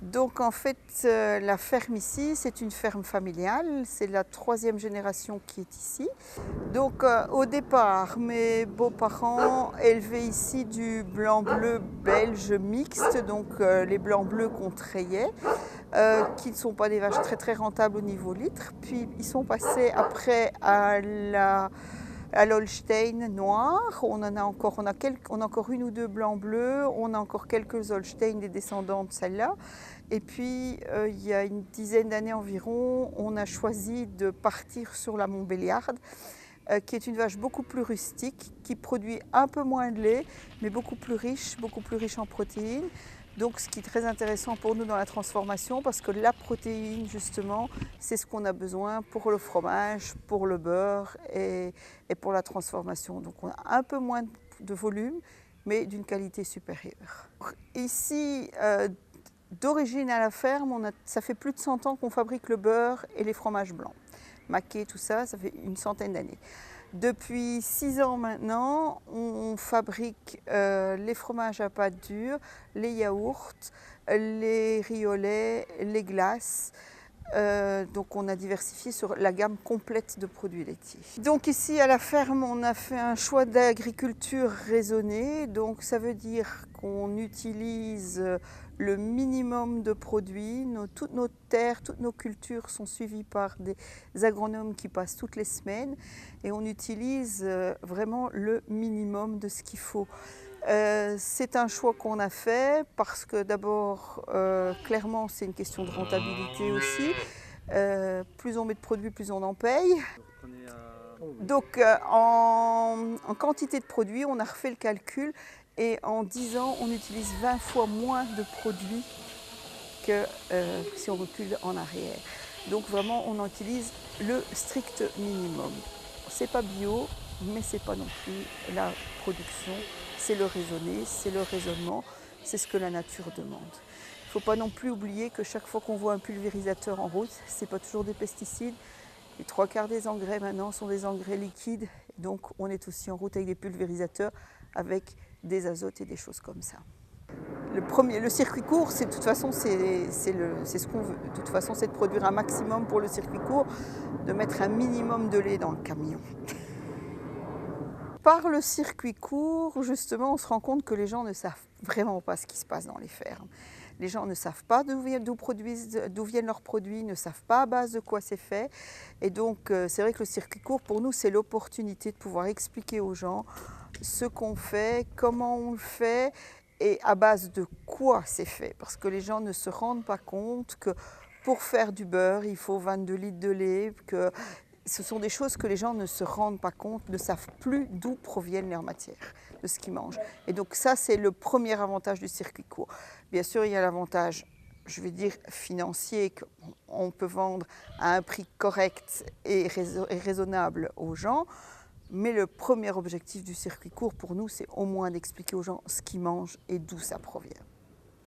Donc en fait, la ferme ici, c'est une ferme familiale, c'est la troisième génération qui est ici. Donc au départ, mes beaux-parents élevaient ici du blanc-bleu belge mixte, donc les blancs-bleus qu'on trayait, qui ne sont pas des vaches très très rentables au niveau litre. Puis ils sont passés après à l'Holstein noir. On a encore une ou deux blancs-bleus, on a encore quelques Holstein des descendants de celle-là. Et puis, il y a une dizaine d'années environ, on a choisi de partir sur la Montbéliarde, qui est une vache beaucoup plus rustique, qui produit un peu moins de lait, mais beaucoup plus riche en protéines. Donc ce qui est très intéressant pour nous dans la transformation, parce que la protéine, justement, c'est ce qu'on a besoin pour le fromage, pour le beurre et pour la transformation. Donc on a un peu moins de volume, mais d'une qualité supérieure. Ici, d'origine à la ferme, ça fait plus de 100 ans qu'on fabrique le beurre et les fromages blancs. Maquet, tout ça, ça fait une centaine d'années. Depuis 6 ans maintenant, on fabrique les fromages à pâte dure, les yaourts, les riolets, les glaces. Donc on a diversifié sur la gamme complète de produits laitiers. Donc ici à la ferme, on a fait un choix d'agriculture raisonnée. Donc ça veut dire qu'on utilise le minimum de produits. Toutes nos terres, toutes nos cultures sont suivies par des agronomes qui passent toutes les semaines. Et on utilise vraiment le minimum de ce qu'il faut. C'est un choix qu'on a fait parce que d'abord, clairement, c'est une question de rentabilité aussi. Plus on met de produits, plus on en paye. Donc en quantité de produits, on a refait le calcul et en 10 ans, on utilise 20 fois moins de produits que si on recule en arrière. Donc vraiment, on en utilise le strict minimum. C'est pas bio, mais c'est pas non plus la production. C'est le raisonné, c'est le raisonnement, c'est ce que la nature demande. Il ne faut pas non plus oublier que chaque fois qu'on voit un pulvérisateur en route, ce n'est pas toujours des pesticides. Les 3/4 des engrais maintenant sont des engrais liquides. Donc on est aussi en route avec des pulvérisateurs avec des azotes et des choses comme ça. Le circuit court, de toute façon, c'est ce qu'on veut. De toute façon, c'est de produire un maximum pour le circuit court, de mettre un minimum de lait dans le camion. Par le circuit court, justement, on se rend compte que les gens ne savent vraiment pas ce qui se passe dans les fermes. Les gens ne savent pas d'où viennent leurs produits, ne savent pas à base de quoi c'est fait. Et donc, c'est vrai que le circuit court, pour nous, c'est l'opportunité de pouvoir expliquer aux gens ce qu'on fait, comment on le fait et à base de quoi c'est fait. Parce que les gens ne se rendent pas compte que pour faire du beurre, il faut 22 litres de lait, que ce sont des choses que les gens ne se rendent pas compte, ne savent plus d'où proviennent leurs matières, de ce qu'ils mangent. Et donc ça, c'est le premier avantage du circuit court. Bien sûr, il y a l'avantage, je vais dire, financier, qu'on peut vendre à un prix correct et raisonnable aux gens. Mais le premier objectif du circuit court, pour nous, c'est au moins d'expliquer aux gens ce qu'ils mangent et d'où ça provient.